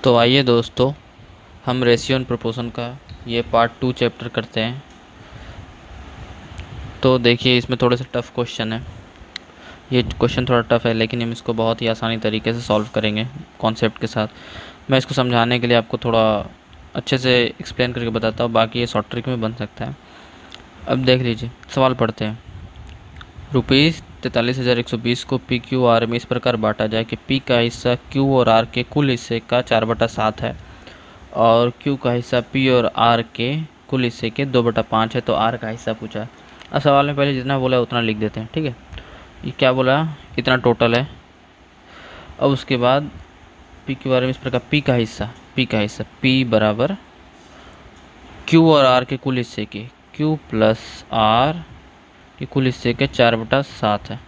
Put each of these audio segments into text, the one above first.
तो आइए दोस्तों, हम रेशियो एंड प्रोपोर्शन का ये पार्ट 2 चैप्टर करते हैं। तो देखिए, इसमें थोड़े से टफ क्वेश्चन है। ये क्वेश्चन थोड़ा टफ है, लेकिन हम इसको बहुत ही आसानी तरीके से सॉल्व करेंगे कॉन्सेप्ट के साथ। मैं इसको समझाने के लिए आपको थोड़ा अच्छे से एक्सप्लेन करके बताता हूँ, बाकी ये शॉर्ट ट्रिक में बन सकता है। अब देख लीजिए, सवाल पढ़ते हैं। ₹43,120 को पी क्यू आर में इस प्रकार बांटा जाए कि पी का हिस्सा क्यू और आर के कुल हिस्से का 4/7 है और क्यू का हिस्सा पी और आर के कुल हिस्से के 2/5 है। तो आर का हिस्सा पूछा है। अब सवाल में पहले जितना बोला है उतना लिख देते हैं, ठीक है। ये क्या बोला, इतना टोटल है। अब उसके बाद पी क्यू आर में इस प्रकार पी का हिस्सा पी बराबर क्यू और आर के कुल हिस्से के क्यू प्लस आर के कुल हिस्से के 4/7 है,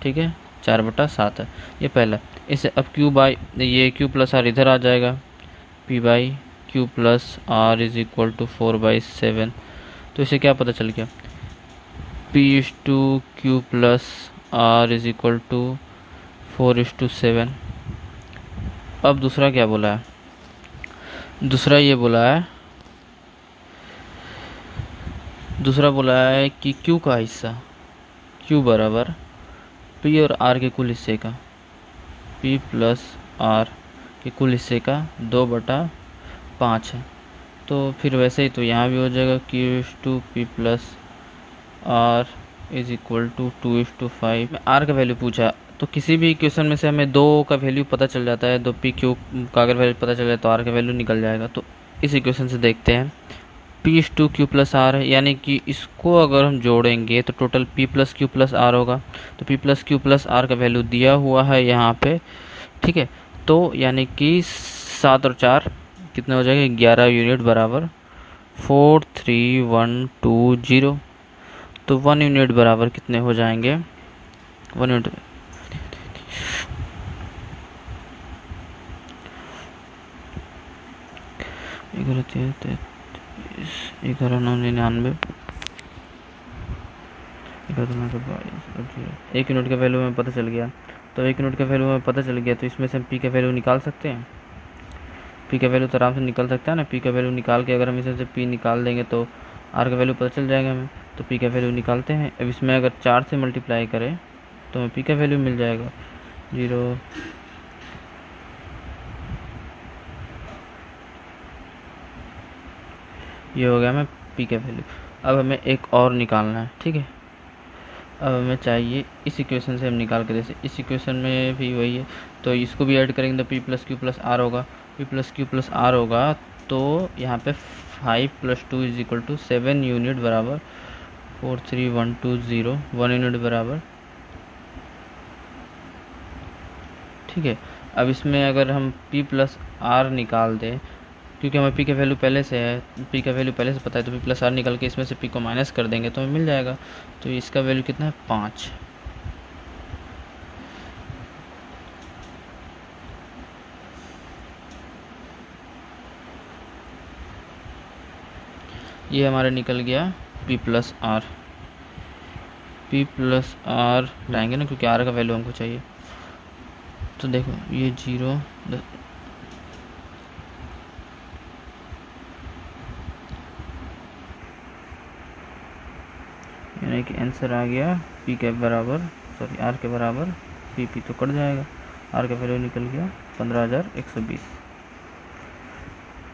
ठीक है। 4/7 है, ये पहला। इसे अब क्यू बाई ये क्यू प्लस आर इधर आ जाएगा, P by Q plus R is equal to 4/7। तो इसे क्या पता चल गया, P is to Q plus R is equal to 4:7। अब दूसरा क्या बोला है, दूसरा बोला है कि क्यू का हिस्सा क्यू बराबर पी और आर के कुल हिस्से का पी प्लस आर के कुल हिस्से का 2/5 है। तो फिर वैसे ही तो यहाँ भी हो जाएगा, Q is to P plus R is equal to 2:5। R का वैल्यू पूछा, तो किसी भी इक्वेशन में से हमें 2 का वैल्यू पता चल जाता है। तो पी क्यू का अगर वैल्यू पता चल जाए तो आर का वैल्यू निकल जाएगा। तो इस इक्वेशन से देखते हैं, P is to Q plus R है, यानी कि इसको अगर हम जोड़ेंगे तो total P plus Q plus R होगा। तो P plus Q plus R का वैल्यू दिया हुआ है यहाँ पे, ठीक है। तो यानी कि 7 और 4 कितने हो जाएंगे, 11 यूनिट बराबर 43120। तो 1 यूनिट बराबर कितने हो जाएंगे, 1 यूनिट 11,999 1 यूनिट का वैल्यू हमें पता चल गया। तो 1 यूनिट का वैल्यू हमें पता चल गया, तो इसमें से हम पी का वैल्यू निकाल सकते हैं। पी का वैल्यू तो आराम से निकल सकता है ना। पी का वैल्यू निकाल के अगर हम इसमें से पी निकाल देंगे तो आर का वैल्यू पता चल जाएगा हमें। तो पी का वैल्यू निकालते हैं। अब इसमें अगर 4 से मल्टीप्लाई करें तो हमें पी का वैल्यू मिल जाएगा 0। ये हो गया हमें पी का वैल्यू। अब हमें एक और निकालना है, ठीक है। अब हमें चाहिए इस इक्वेशन से हम निकाल के, जैसे इस इक्वेशन में भी वही है, तो इसको भी ऐड करेंगे तो P plus Q plus R होगा। P plus Q plus R होगा तो यहाँ पे 5 + 2 इज इक्वल टू 7 यूनिट बराबर 43120, 1 यूनिट बराबर, ठीक है। अब इसमें अगर हम पी प्लस आर निकाल दें, क्योंकि हमें पी का वैल्यू पहले से है, पी का वैल्यू पहले से पता है, तो पी प्लस आर निकाल के इसमें से पी को माइनस कर देंगे तो हमें मिल जाएगा। तो इसका वैल्यू कितना है, 5। ये हमारा निकल गया पी प्लस आर लाएंगे ना, क्योंकि आर का वैल्यू हमको चाहिए। तो देखो ये 0 यानी कि आंसर आ गया पी के बराबर, सॉरी आर के बराबर पी तो कट जाएगा। आर का वैल्यू निकल गया 15,120।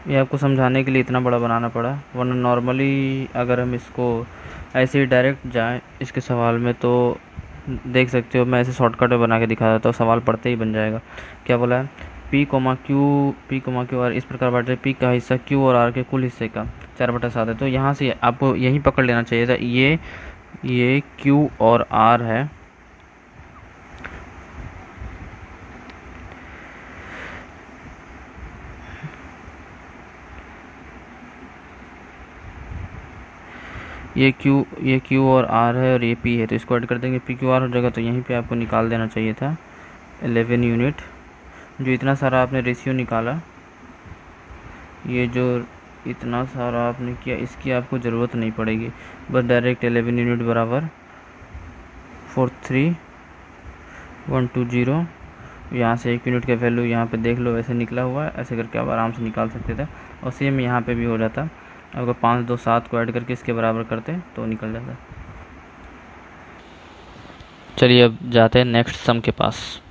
ये आपको समझाने के लिए इतना बड़ा बनाना पड़ा, वरना नॉर्मली अगर हम इसको ऐसे ही डायरेक्ट जाएं इसके सवाल में तो देख सकते हो, मैं ऐसे शॉर्टकट में बना के दिखा देता हूँ, सवाल पढ़ते ही बन जाएगा। क्या बोला है, पी कोमा क्यू आर इस प्रकार बांटे, पी का हिस्सा क्यू और आर के कुल हिस्से का 4/7 है। तो यहाँ से आपको यहीं पकड़ लेना चाहिए था, ये क्यू और आर है, ये क्यू और आर है और ये पी है, तो इसको ऐड कर देंगे, पी क्यू आर हो जाएगा। तो यहीं पे आपको निकाल देना चाहिए था 11 यूनिट। जो इतना सारा आपने रेशियो निकाला, ये जो इतना सारा आपने किया, इसकी आपको ज़रूरत नहीं पड़ेगी, बस डायरेक्ट 11 यूनिट बराबर 43120 यहाँ से 1 यूनिट का वैल्यू यहाँ पे देख लो ऐसे निकला हुआ है, ऐसे करके आप आराम से निकाल सकते थे। और सेम यहाँ पे भी हो जाता, अगर 5 2 7 को ऐड करके इसके बराबर करते तो निकल जाता। चलिए अब जाते हैं नेक्स्ट सम के पास।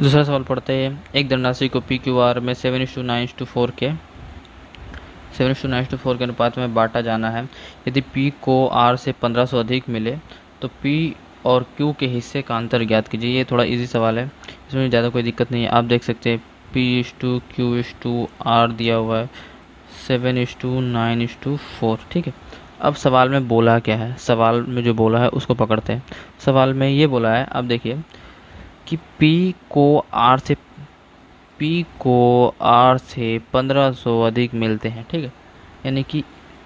दूसरा सवाल पढ़ते हैं। एक धनराशि को पी क्यू आर में 7:9:4 के 7:9:4 के अनुपात में बांटा जाना है। यदि पी को आर से 1500 अधिक मिले तो पी और क्यू के हिस्से का अंतर ज्ञात कीजिए। ये थोड़ा इजी सवाल है, इसमें ज़्यादा कोई दिक्कत नहीं है। आप देख सकते हैं P/Q/R दिया हुआ है 7:9:4, ठीक है। अब सवाल में बोला क्या है, सवाल में जो बोला है उसको पकड़ते हैं। सवाल में ये बोला है, अब देखिए कि P को R से 1500 अधिक मिलते हैं, ठीक है। यानी कि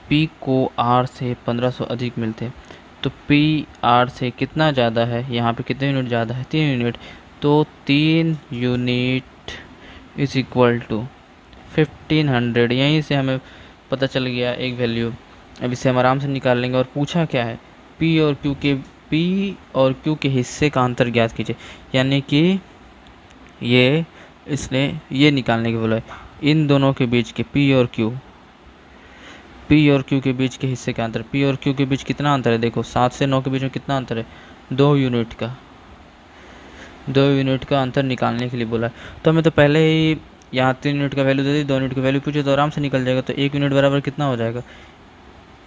P को R से 1500 अधिक मिलते हैं तो P R से कितना ज़्यादा है, यहाँ पे कितने यूनिट ज़्यादा है, 3 यूनिट। तो 3 यूनिट इज इक्वल टू 1500। यहीं से हमें पता चल गया एक वैल्यू। अब इसे हम आराम से निकाल लेंगे। और पूछा क्या है, P और Q के हिस्से का अंतर ज्ञात कीजिए। यानी कि इसने ये निकालने के बोला है, इन दोनों के बीच के P और Q के बीच के हिस्से का अंतर। P और Q के बीच कितना अंतर है, देखो 7 से 9 के बीच में कितना अंतर है, 2 यूनिट का अंतर निकालने के लिए बोला है। तो हमें तो पहले ही यहाँ 3 यूनिट का वैल्यू दे दी, 2 यूनिट का वैल्यू पूछे तो आराम से निकल जाएगा। तो 1 यूनिट बराबर कितना हो जाएगा,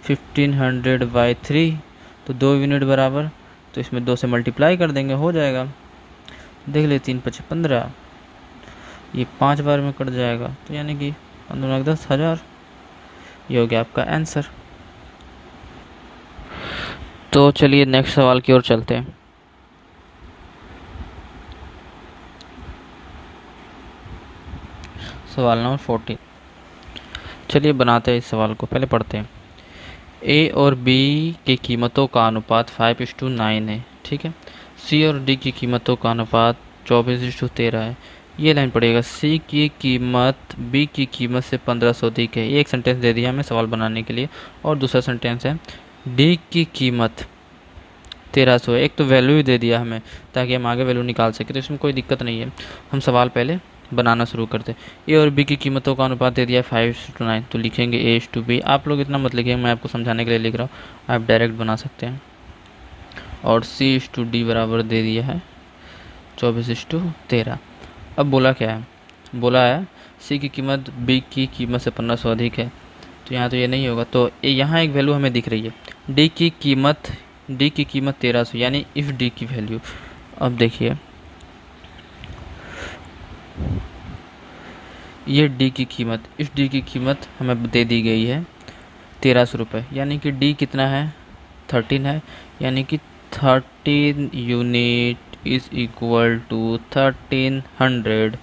1500/3। तो 2 यूनिट बराबर, तो इसमें 2 से मल्टीप्लाई कर देंगे, हो जाएगा। देख ले 3 5 15, ये 5 बार में कट जाएगा। तो यानी कि 15 10,000, ये हो गया आपका आंसर। तो चलिए नेक्स्ट सवाल की ओर चलते हैं। सवाल नंबर 14। चलिए बनाते हैं इस सवाल को, पहले पढ़ते हैं। ए और बी की कीमतों का अनुपात 5:9 है, ठीक है। सी और डी की कीमतों का अनुपात 24:13 है। ये लाइन पड़ेगा, सी की कीमत बी की कीमत से 1500 अधिक है। ये एक सेंटेंस दे दिया हमें सवाल बनाने के लिए। और दूसरा सेंटेंस है, डी की कीमत 1300 है। एक तो वैल्यू ही दे दिया हमें ताकि हम आगे वैल्यू निकाल सके, तो इसमें कोई दिक्कत नहीं है। हम सवाल पहले बनाना शुरू करते हैं। ए और बी की कीमतों का अनुपात दे दिया है 5:9, तो लिखेंगे A/B। आप लोग इतना मत लिखिए, मैं आपको समझाने के लिए लिख रहा हूँ, आप डायरेक्ट बना सकते हैं। और C/D बराबर दे दिया है 24:13। अब बोला क्या है, बोला है सी की कीमत बी की कीमत से 1500 अधिक है। तो यहाँ तो ये नहीं होगा, तो यहाँ एक वैल्यू हमें दिख रही है, डी की कीमत 1300, यानी इफ डी की वैल्यू। अब देखिए ये डी की कीमत, इस डी की कीमत हमें दे दी गई है 1300 रुपये, यानी कि डी कितना है 13 है, यानी कि 13 यूनिट इज इक्वल टू 1300।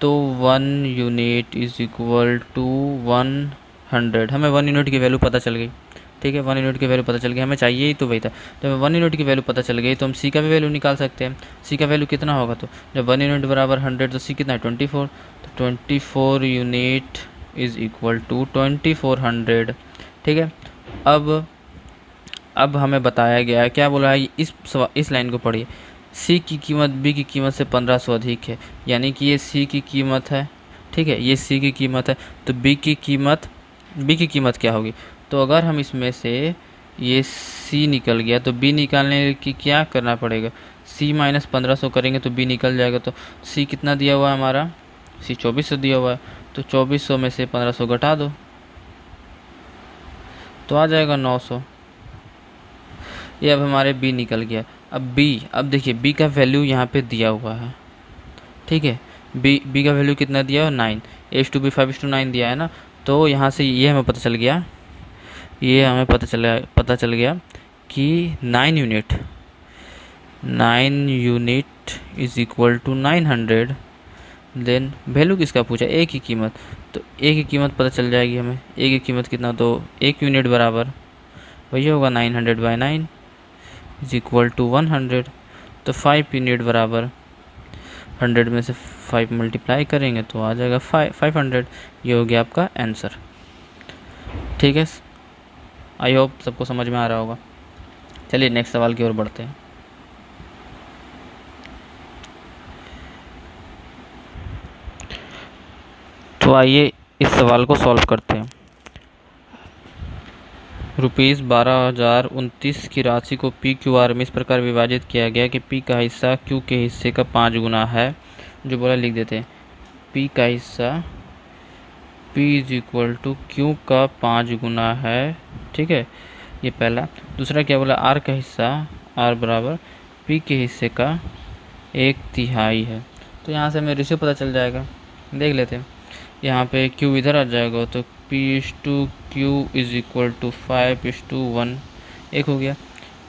तो 1 यूनिट इज इक्वल टू 100। हमें 1 यूनिट की वैल्यू पता चल गई, ठीक है। 1 यूनिट की वैल्यू पता चल गई, हमें चाहिए ही तो वही था। जब हमें 1 यूनिट की वैल्यू पता चल गई तो हम सी का भी वैल्यू निकाल सकते हैं। सी का वैल्यू कितना होगा, तो जब 1 यूनिट बराबर 100 तो सी कितना है 24। तो 24 यूनिट इज इक्वल टू 2400, ठीक है। अब हमें बताया गया है, क्या बोला है, इस लाइन को पढ़िए, सी की कीमत बी की कीमत से 1500 अधिक है, यानी कि ये सी की कीमत है, ठीक है, ये सी की कीमत है। तो बी की कीमत क्या होगी, तो अगर हम इसमें से ये सी निकल गया तो बी निकालने की क्या करना पड़ेगा, सी माइनस 1500 करेंगे तो बी निकल जाएगा। तो सी कितना दिया हुआ है हमारा, सी 2400 दिया हुआ है, तो 2400 में से 1500 घटा दो तो आ जाएगा 900। ये अब हमारे बी निकल गया। अब देखिए बी का वैल्यू यहाँ पे दिया हुआ है, ठीक है। बी का वैल्यू कितना दिया है 9, A/B 5:9 दिया है ना। तो यहाँ से ये हमें पता चल गया कि 9 unit is equal to 900। Then value किसका पूछा, ए की कीमत, तो ए की कीमत पता चल जाएगी हमें। ए की कीमत कितना, तो 1 यूनिट बराबर वही होगा 900/9 इज इक्वल टू 100। तो 5 यूनिट बराबर 100 में से 5 मल्टीप्लाई करेंगे तो आ जाएगा 500। ये हो गया आपका आंसर, ठीक है। आई होप सबको समझ में आ रहा होगा। चलिए नेक्स्ट सवाल की ओर बढ़ते हैं। तो आइए इस सवाल को सॉल्व करते हैं। ₹12,029 की राशि को PQR में इस प्रकार विभाजित किया गया कि P का हिस्सा Q के हिस्से का 5 गुना है। जो बोला लिख देते हैं, P का हिस्सा P = Q का 5 गुना है। ठीक है, ये पहला। दूसरा क्या बोला, R का हिस्सा R बराबर P के हिस्से का 1/3 है। तो यहाँ से हमें रेशियो पता चल जाएगा, देख लेते हैं। यहाँ पे Q इधर आ जाएगा तो P/Q = 5:1 एक हो गया।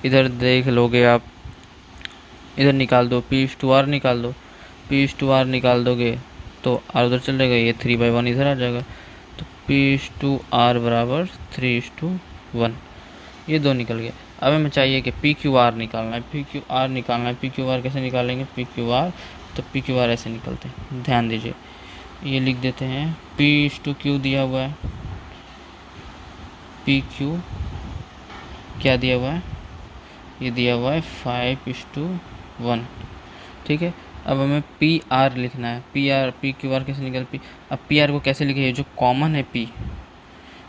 इधर देख लोगे आप, इधर निकाल दो, P/R निकाल दो, P/R निकाल दोगे तो R उधर चल जाएगा, ये 3/1 इधर आ जाएगा। तो P/R बराबर 3:1, ये दो निकल गया। अब हमें चाहिए कि PQR निकालना है। PQR निकालना है। PQR कैसे निकालेंगे? PQR तो PQR ऐसे निकलते हैं, ध्यान दीजिए। ये लिख देते हैं, P/Q दिया हुआ है, PQ क्या दिया हुआ है? ये दिया हुआ है 5:1। ठीक है, अब हमें PR लिखना है। PQR कैसे निकल P? अब PR को कैसे लिखे? जो कॉमन है P,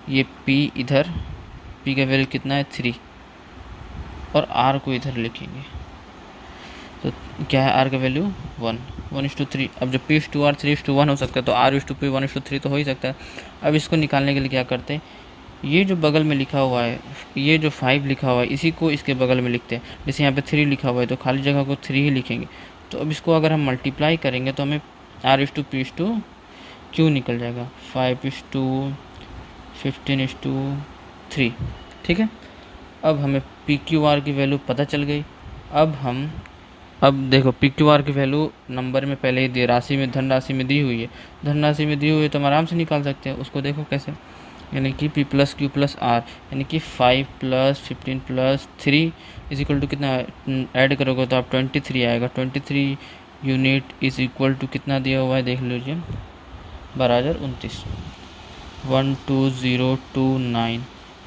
ये P इधर, P का वैल्यू कितना है 3, और R को इधर लिखेंगे तो क्या है R का वैल्यू 1:3। अब जब P/R 3:1 हो सकता है तो R/P 1:3 तो हो ही सकता है। अब इसको निकालने के लिए क्या करते हैं, ये जो बगल में लिखा हुआ है, ये जो 5 लिखा हुआ है, इसी को इसके बगल में लिखते हैं। जैसे यहाँ पे 3 लिखा हुआ है तो खाली जगह को 3 ही लिखेंगे। तो अब इसको अगर हम मल्टीप्लाई करेंगे तो हमें R/P/Q निकल जाएगा 5:15:3। ठीक है, अब हमें PQR की वैल्यू पता चल गई। अब देखो, PQR की वैल्यू नंबर में पहले ही राशि में, धनराशि में दी हुई है। धनराशि में दी हुई है तो हम आराम से निकाल सकते हैं उसको। देखो कैसे, यानी कि P+Q+R, यानी कि 5 + 15 + 3 = कितना ऐड करोगे तो आप 23 आएगा। 23 यूनिट = कितना दिया हुआ है देख लीजिए, 12,029, 12029।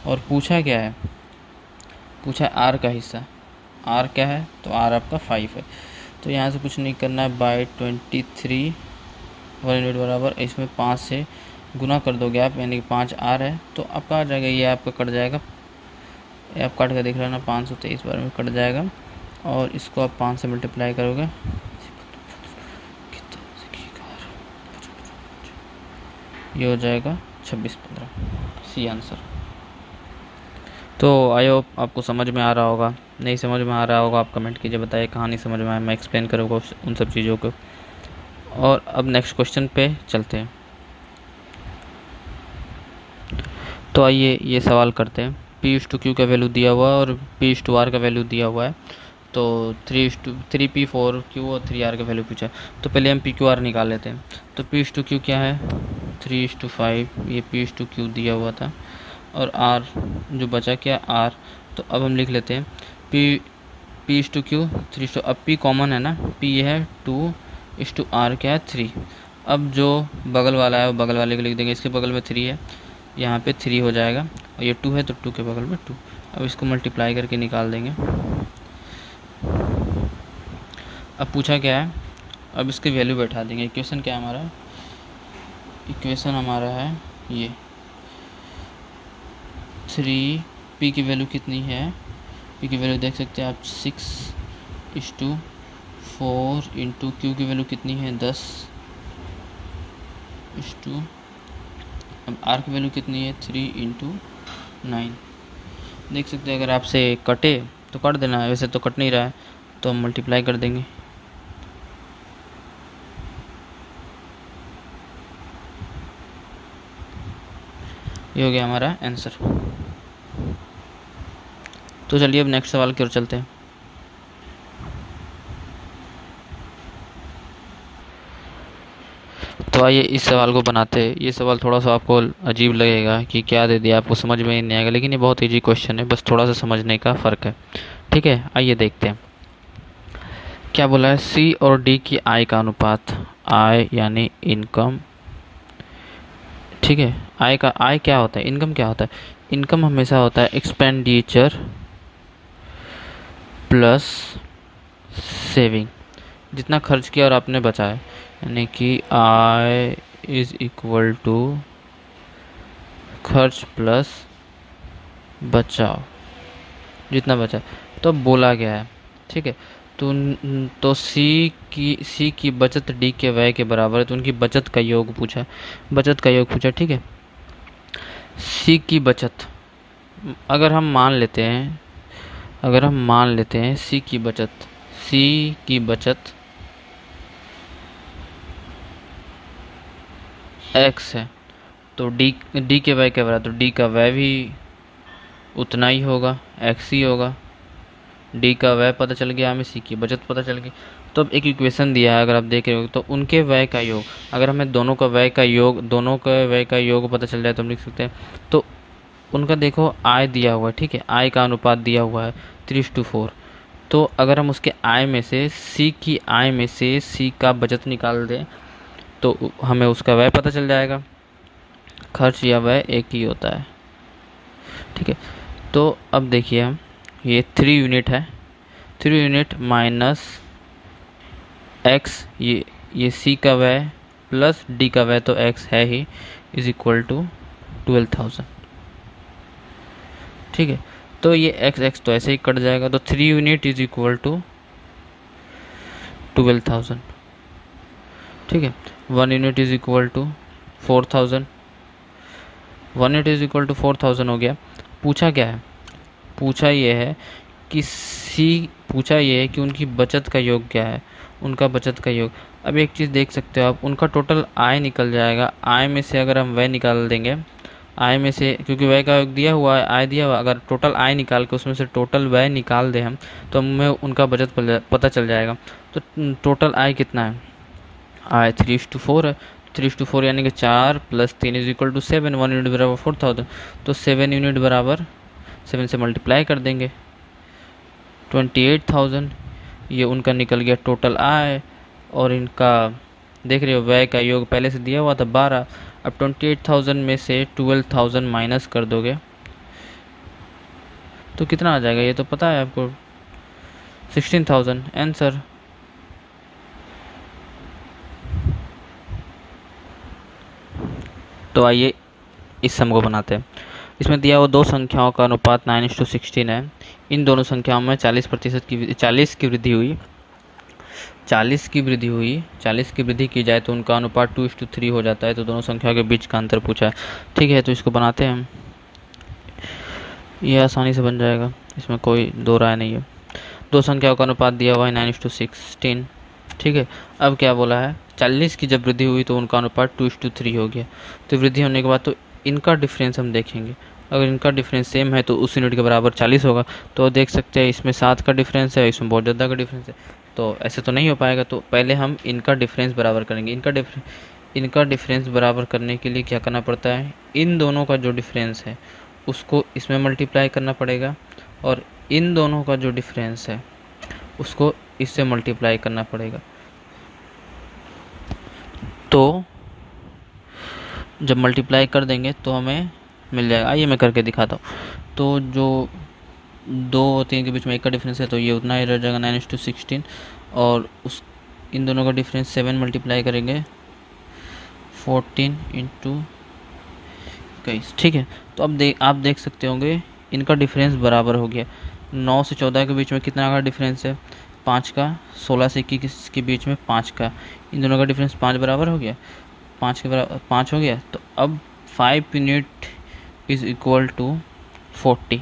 और पूछा क्या है? पूछा R का हिस्सा। R क्या है? तो R आपका 5 है। तो यहाँ से कुछ नहीं करना है, बाय 23 1 यूनिट बराबर, इसमें 5 से गुना कर दोगे आप, यानी कि 5R है तो आपका आ जाएगा। ये आपका कट जाएगा, ये आप काट कर देख लेना, 523 बार में कट जाएगा। और इसको आप 5 से मल्टीप्लाई करोगे, ये हो जाएगा 26-15, सी आंसर। तो आई होप आपको समझ में आ रहा होगा। नहीं समझ में आ रहा होगा आप कमेंट कीजिए, बताइए कहाँ नहीं समझ में आया, मैं एक्सप्लेन करूँगा उन सब चीज़ों को। और अब नेक्स्ट क्वेश्चन पे चलते हैं। तो आइए ये सवाल करते हैं। P/Q का वैल्यू दिया हुआ है और P/R का वैल्यू दिया हुआ है। तो 3P 4Q और 3R का वैल्यू पूछा है। तो पहले हम PQR निकाल लेते हैं। तो P/Q क्या है? 3:5, ये P/Q दिया हुआ था। और R जो बचा क्या? R। तो अब हम लिख लेते हैं P/Q 3, अब P कॉमन है ना, P ये है 2:R क्या है 3। अब जो बगल वाला है वो बगल वाले को लिख देंगे, इसके बगल में 3 है, यहाँ पे 3 हो जाएगा, और ये 2 है तो 2 के बगल में 2। अब इसको मल्टीप्लाई करके निकाल देंगे। अब पूछा क्या है, अब इसकी वैल्यू बैठा देंगे। इक्वेशन क्या है हमारा? इक्वेशन हमारा है ये 3P की वैल्यू कितनी है? P की वैल्यू देख सकते हैं आप 6:4 इंटू Q की वैल्यू कितनी है 10 * अब R की वैल्यू कितनी है 3 × 9। देख सकते हैं, अगर आपसे कटे तो काट देना है, वैसे तो कट नहीं रहा है तो हम मल्टीप्लाई कर देंगे। ये हो गया हमारा आंसर। तो चलिए अब नेक्स्ट सवाल की ओर चलते हैं। तो आइए इस सवाल को बनाते हैं। ये सवाल थोड़ा सा आपको अजीब लगेगा कि क्या दे दिया, आपको समझ में नहीं आएगा, लेकिन ये बहुत इजी क्वेश्चन है, बस थोड़ा सा समझने का फ़र्क है। ठीक है, आइए देखते हैं क्या बोला है। C और D की आय का अनुपात, आय यानी इनकम। ठीक है, आय क्या होता है? इनकम क्या होता है? इनकम हमेशा होता है एक्सपेंडिचर प्लस सेविंग, जितना खर्च किया और आपने बचाया, यानी कि आय इज इक्वल टू खर्च प्लस बचाव, जितना बचा तो बोला गया है। ठीक है, तो सी की बचत डी के व्यय के बराबर है, तो उनकी बचत का योग पूछा, ठीक है। सी की बचत अगर हम मान लेते हैं सी की बचत एक्स है, तो डी के व्यय के बराबर, तो डी का व्यय भी उतना ही होगा, एक्स ही होगा। डी का व्यय पता चल गया हमें, सी की बचत पता चल गई। तो अब एक इक्वेशन दिया है, अगर आप देख रहे हो तो उनके व्यय का योग, अगर हमें दोनों का व्यय का योग पता चल जाए तो हम लिख सकते हैं। तो उनका देखो आय दिया हुआ है, ठीक है, आय का अनुपात दिया हुआ है 3:4। तो अगर हम उसके आय में से सी का बचत निकाल दें तो हमें उसका व्यय पता चल जाएगा। खर्च या व्यय एक ही होता है, ठीक है। तो अब देखिए हम, ये 3 यूनिट है, 3 यूनिट माइनस एक्स, ये सी का व्यय प्लस डी का व्यय, तो एक्स है ही, इज इक्वल टू 12,000। ठीक है, तो ये एक्स तो ऐसे ही कट जाएगा, तो 3 यूनिट इज इक्वल टू 12,000। ठीक है, 1 unit is equal to 4,000, 1 unit is equal to 4,000 हो गया। पूछा क्या है, पूछा ये है कि उनकी बचत का योग क्या है, उनका बचत का योग। अब एक चीज़ देख सकते हो आप, उनका टोटल आय निकल जाएगा, आय में से अगर हम व्यय निकाल देंगे, आय में से, क्योंकि व्यय का योग दिया हुआ है, आय दिया हुआ, अगर टोटल आय निकाल के उसमें से टोटल व्यय निकाल दें हम, तो हमें उनका बचत पता चल जाएगा। तो टोटल आय कितना है, आय 3:4 है, 3:4 यानी कि 4 + 3 इज इक्वल टू 7, 1 यूनिट बराबर 4,000, तो 7 यूनिट बराबर 7 से मल्टीप्लाई कर देंगे 28,000, ये उनका निकल गया टोटल आय। और इनका देख रहे हो व्यय का योग पहले से दिया हुआ था 12, अब 28,000 में से 12,000 माइनस कर दोगे तो कितना आ जाएगा, ये तो पता है आपको, 16,000 आंसर। तो आइए इस सम को बनाते हैं। इसमें दिया हुआ दो संख्याओं का अनुपात 9:16 है। इन दोनों संख्याओं में 40% की 40 की वृद्धि हुई, 40 की वृद्धि की जाए तो उनका अनुपात 2:3 हो जाता है। तो दोनों संख्याओं के बीच का अंतर पूछा है। ठीक है, तो इसको बनाते हैं हम, यह आसानी से बन जाएगा, इसमें कोई दो राय नहीं है। दो संख्याओं का अनुपात दिया हुआ है 9:16। ठीक है, अब क्या बोला है, 40 की जब वृद्धि हुई तो उनका अनुपात 2:3 हो गया। तो वृद्धि होने के बाद तो इनका डिफरेंस हम देखेंगे, अगर इनका डिफरेंस सेम है तो उस यूनिट के बराबर 40 होगा। तो देख सकते हैं इसमें 7 का डिफरेंस है, इसमें बहुत ज़्यादा का डिफरेंस है, तो ऐसे तो नहीं हो पाएगा। तो पहले हम इनका डिफरेंस बराबर करेंगे। इनका डिफरेंस बराबर करने के लिए क्या करना पड़ता है, इन दोनों का जो डिफरेंस है उसको इसमें मल्टीप्लाई करना पड़ेगा, और इन दोनों का जो डिफरेंस है उसको इससे मल्टीप्लाई करना पड़ेगा। तो जब मल्टीप्लाई कर देंगे तो हमें मिल जाएगा। आइए मैं करके दिखाता हूँ। तो जो 2 और 3 के बीच में 1 का डिफरेंस है तो ये उतना ही रह जाएगा 9:16, और उस इन दोनों का डिफरेंस 7 मल्टीप्लाई करेंगे 14 × 21। ठीक है, तो अब आप देख सकते होंगे इनका डिफरेंस बराबर हो गया। 9 से 14 के बीच में कितना का डिफरेंस है, 5 का। 16 से 21 के बीच में 5 का। इन दोनों का डिफरेंस 5 बराबर हो गया, 5 के बराबर 5 हो गया। तो अब 5 यूनिट इज इक्वल टू 40,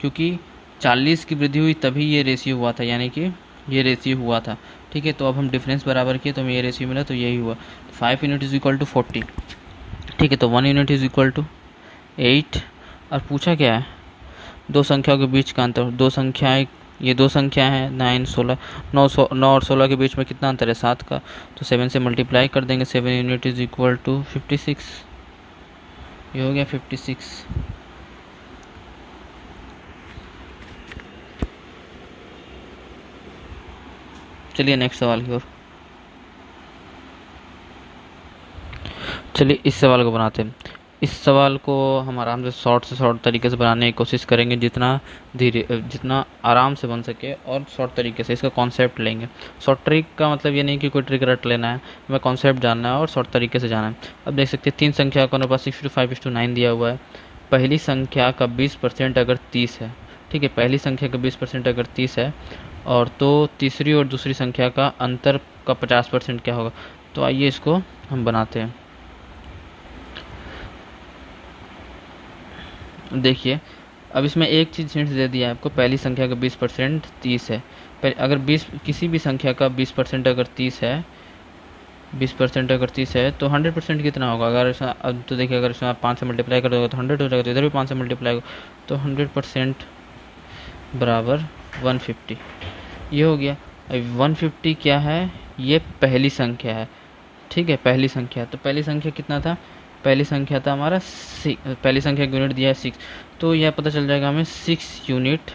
क्योंकि 40 की वृद्धि हुई तभी ये रेशियो हुआ था, यानी कि ये रेशियो हुआ था। ठीक है, तो अब हम डिफरेंस बराबर किए तो हमें ये रेशियो मिला, तो यही हुआ। 5 यूनिट इज इक्वल टू 40। ठीक है, तो 1 यूनिट इज इक्वल टू 8। और पूछा क्या है, दो संख्याओं के बीच का अंतर। ये दो संख्याएं हैं 9 और 16 के बीच में कितना अंतर है, 7 का। तो 7 से मल्टीप्लाई कर देंगे, 7 यूनिट इज इक्वल टू 56, ये हो गया 56। चलिए नेक्स्ट सवाल की ओर, चलिए इस सवाल को बनाते हैं। इस सवाल को हम आराम से शॉर्ट तरीके से बनाने की कोशिश करेंगे, जितना आराम से बन सके और शॉर्ट तरीके से इसका कॉन्सेप्ट लेंगे। शॉर्ट ट्रिक का मतलब ये नहीं कि कोई ट्रिक रट लेना है, हमें कॉन्सेप्ट जानना है और शॉर्ट तरीके से जाना है। अब देख सकते हैं 3 संख्या का अनुपात 6:5:9 दिया हुआ है। पहली संख्या का 20% अगर 30 है, ठीक है, पहली संख्या का 20% अगर 30 है, और तो तीसरी और दूसरी संख्या का अंतर का 50% क्या होगा। तो आइए इसको हम बनाते हैं। देखिए, अब इसमें एक चीज़ हिंट दे दिया है आपको, पहली संख्या का 20% 30 है। अगर 20 किसी भी संख्या का 20% अगर 30 है, 20% अगर 30 है तो 100% कितना होगा। अगर इसमें अब तो देखिए, अगर इसमें आप 5 से मल्टीप्लाई कर दोगे तो 100 हो जाएगा, तो इधर भी 5 से मल्टीप्लाई होगा तो 100% बराबर 150। ये हो गया। अब 150 क्या है, ये पहली संख्या है, ठीक है, पहली संख्या। तो पहली संख्या कितना था, पहली संख्या था हमारा पहली संख्या का यूनिट दिया है 6, तो यह पता चल जाएगा हमें 6 यूनिट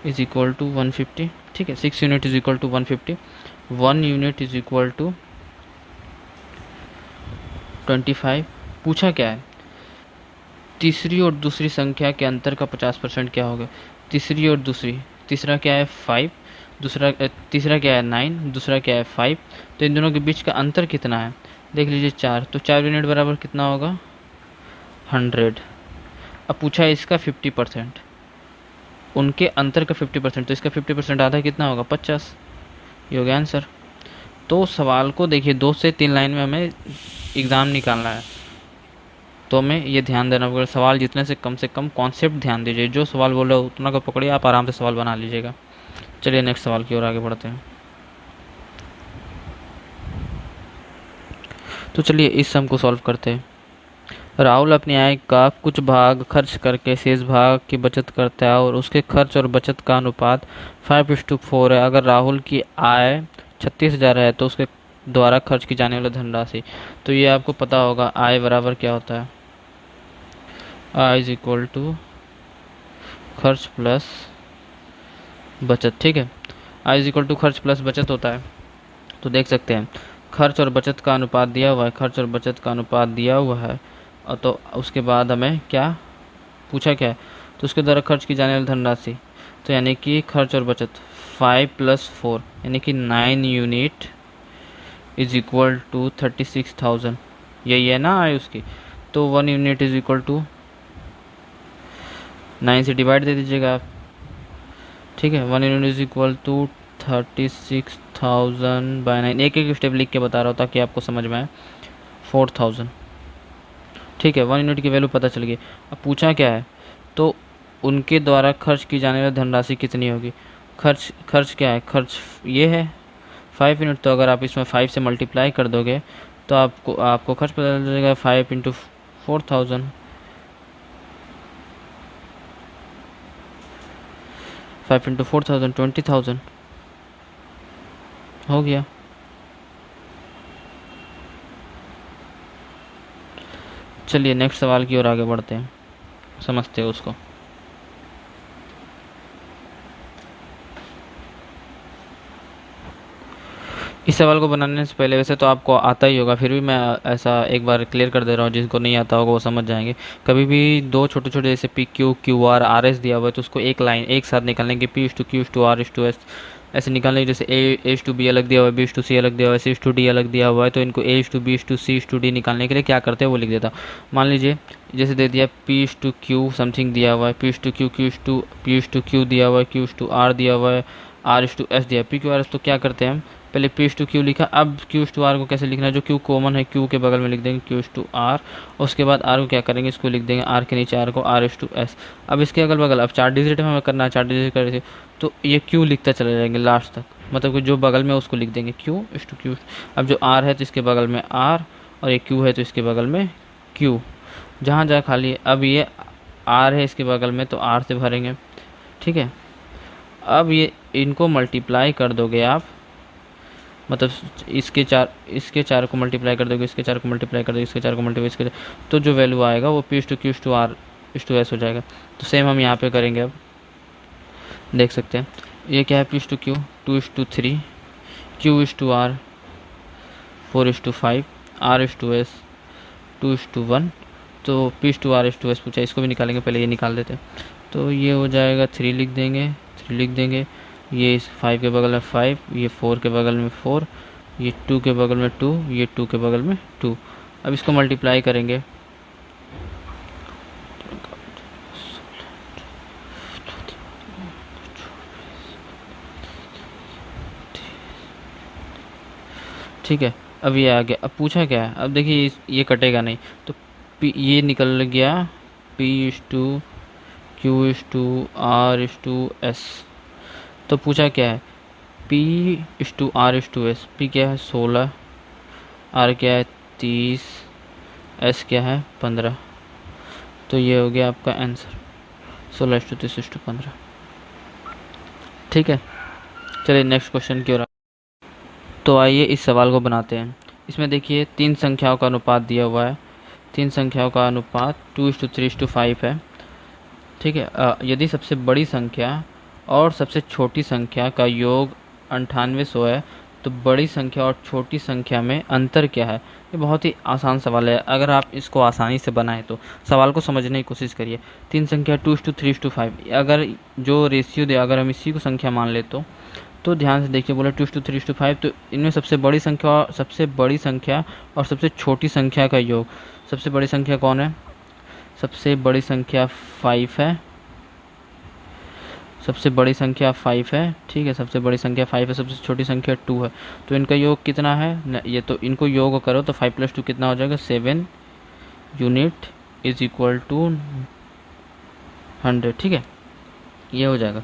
इज इक्वल टू 150, ठीक है, 6 unit is equal to 150। 1 unit is equal to 25। पूछा क्या है, तीसरी और दूसरी संख्या के अंतर का 50% क्या होगा। तीसरी और दूसरी, तीसरा क्या है 5, तीसरा क्या है 9, दूसरा क्या है 5, तो इन दोनों के बीच का अंतर कितना है, देख लीजिए 4, तो 4 यूनिट बराबर कितना होगा 100। अब पूछा है इसका 50%, उनके अंतर का 50%, तो इसका 50% आधा कितना होगा 50। ये हो गया आंसर। तो सवाल को देखिए 2 से 3 लाइन में हमें एग्ज़ाम निकालना है, तो हमें ये ध्यान देना पड़ेगा, सवाल जितने से कम कॉन्सेप्ट ध्यान दीजिए, जो सवाल बोल रहे हो उतना को पकड़िए, आप आराम से सवाल बना लीजिएगा। चलिए नेक्स्ट सवाल की ओर आगे बढ़ते हैं। तो चलिए इस सम को सॉल्व करते हैं। राहुल अपनी आय का कुछ भाग खर्च करके शेष भाग की बचत करता है और उसके खर्च और बचत का अनुपात 5:4 है। अगर राहुल की आय 36,000 है तो उसके द्वारा खर्च की जाने वाली धनराशि, तो ये आपको पता होगा आय बराबर क्या होता है, आय इज इक्वल टू खर्च प्लस बचत, ठीक है, आय इज इक्वल टू खर्च प्लस बचत होता है। तो देख सकते हैं खर्च और बचत का अनुपात दिया हुआ है, खर्च और बचत का अनुपात दिया हुआ है, और तो उसके बाद हमें क्या पूछा क्या है, तो उसके द्वारा खर्च की जाने वाली धनराशि, तो यानी कि खर्च और बचत 5 + 4 यानी कि 9 यूनिट इज इक्वल टू 36,000, यही है ना आय उसकी। तो 1 यूनिट इज इक्वल टू 9 से डिवाइड दे दीजिएगा आप, ठीक है, 1 यूनिट इज इक्वल टू 36,000/9। एक एक स्टेप लिख के बता रहा हूँ ताकि आपको समझ में आए। 4,000, ठीक है, 1 यूनिट की वैल्यू पता चल गई। अब पूछा क्या है, तो उनके द्वारा खर्च की जाने वाली धनराशि कितनी होगी। खर्च क्या है, खर्च ये है 5 यूनिट, तो अगर आप इसमें 5 से मल्टीप्लाई कर दोगे तो आपको खर्च पता चल जाएगा 5 × 4,000, 5 × 4,000 20,000 हो गया। चलिए नेक्स्ट सवाल की ओर आगे बढ़ते हैं, समझते हैं उसको। इस सवाल को बनाने से पहले वैसे तो आपको आता ही होगा, फिर भी मैं ऐसा एक बार क्लियर कर दे रहा हूँ, जिनको नहीं आता होगा वो समझ जाएंगे। कभी भी दो छोटे छोटे जैसे PQ QR RS दिया हुआ है तो उसको एक लाइन एक साथ निकालने की, P/Q/R R/S ऐसे निकालने की। जैसे A/B अलग दिया हुआ है, B/C अलग दिया हुआ है, C/D अलग दिया हुआ है, तो इनको A/B/C/D निकालने के लिए क्या करते हैं वो लिख देता हूँ। मान लीजिए जैसे दे दिया P/Q समथिंग दिया हुआ है, P/Q P/Q दिया हुआ है, Q/R दिया हुआ है, R/S दिया है, PQRS। तो क्या करते हैं हम, पहले P/Q लिखा, अब Q/R को कैसे लिखना है, जो Q कॉमन है Q के बगल में लिख देंगे Q/R, उसके बाद R को क्या करेंगे, इसको लिख देंगे R के नीचे R को R/S। अब इसके अगल बगल अब 4 डिजिट में हमें करना है, 4 डिजिट कर तो ये Q लिखता चले जाएंगे लास्ट तक, मतलब कि जो बगल में उसको लिख देंगे Q/Q। अब जो R है तो इसके बगल में R, और ये Q है तो इसके बगल में Q, जहाँ जहाँ खाली है। अब ये R है इसके बगल में तो R से भरेंगे, ठीक है। अब ये इनको मल्टीप्लाई कर दोगे आप, मतलब इसके चार को मल्टीप्लाई कर दोगे, इसके 4 को मल्टीप्लाई कर दोगे, इसके 4 को मल्टीप्लाई इसके, तो जो वैल्यू आएगा वो P/Q/R/S हो जाएगा। तो सेम हम यहाँ पे करेंगे। अब देख सकते हैं ये क्या है, P/Q 2:3, Q/R 4:5, R/S 2:1, तो P/R/S पूछा, इसको भी निकालेंगे, पहले ये निकाल देते हैं। तो ये हो जाएगा 3 लिख देंगे, ये 5 के बगल में 5, ये 4 के बगल में 4, ये 2 के बगल में 2, ये 2 के बगल में 2। अब इसको मल्टीप्लाई करेंगे, ठीक है। अब ये आ गया, अब पूछा क्या है, अब देखिए ये कटेगा नहीं, तो ये निकल गया P/Q/R/S। तो पूछा क्या है, P/R/S। P क्या है 16, R क्या है 30, S क्या है 15। तो ये हो गया आपका आंसर 16:30:15। ठीक है, चलिए नेक्स्ट क्वेश्चन की ओर। तो आइए इस सवाल को बनाते हैं। इसमें देखिए 3 संख्याओं का अनुपात दिया हुआ है, 3 संख्याओं का अनुपात 2:3:5 है। ठीक है, यदि सबसे बड़ी संख्या और सबसे छोटी संख्या का योग 9800 है, तो बड़ी संख्या और छोटी संख्या में अंतर क्या है। ये बहुत ही आसान सवाल है, अगर आप इसको आसानी से बनाएं तो सवाल को समझने की कोशिश करिए। 3 संख्या 2:3:5, अगर जो रेशियो दे, अगर हम इसी को संख्या मान ले तो ध्यान से देखिए, बोला 2:3:5, तो इनमें सबसे बड़ी संख्या और सबसे छोटी संख्या का योग। सबसे बड़ी संख्या कौन है, सबसे बड़ी संख्या 5 है, सबसे बड़ी संख्या 5 है। ठीक है, सबसे बड़ी संख्या 5 है, सबसे छोटी संख्या 2 है। तो इनका योग कितना है, ये तो इनको योग करो तो 5 + 2 कितना हो जाएगा 7 यूनिट इज इक्वल टू 100। ठीक है, ये हो जाएगा।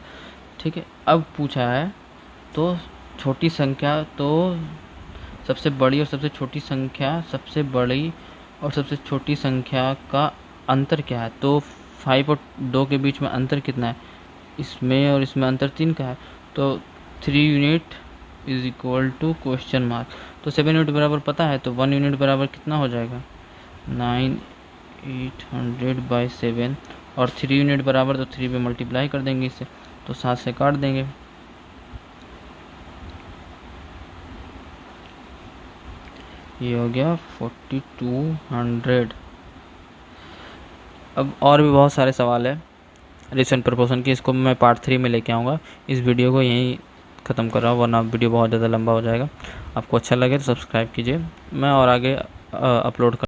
ठीक है, अब पूछा है तो छोटी संख्या, तो सबसे बड़ी और सबसे छोटी संख्या का अंतर क्या है। तो 5 और 2 के बीच में अंतर कितना है, इसमें और इसमें अंतर 3 का है। तो 3 unit is equal to question mark. तो 7 यूनिट बराबर पता है, तो 1 यूनिट बराबर कितना हो जाएगा 9/800/7, और 3 यूनिट बराबर, तो 3 पे मल्टीप्लाई कर देंगे इसे, तो 7 से काट देंगे। ये हो गया 4200। अब और भी बहुत सारे सवाल है रेशियो प्रपोर्शन की, इसको मैं पार्ट 3 में लेके आऊँगा। इस वीडियो को यहीं ख़त्म कर रहा हूँ, वरना वीडियो बहुत ज़्यादा लंबा हो जाएगा। आपको अच्छा लगे तो सब्सक्राइब कीजिए, मैं और आगे अपलोड कर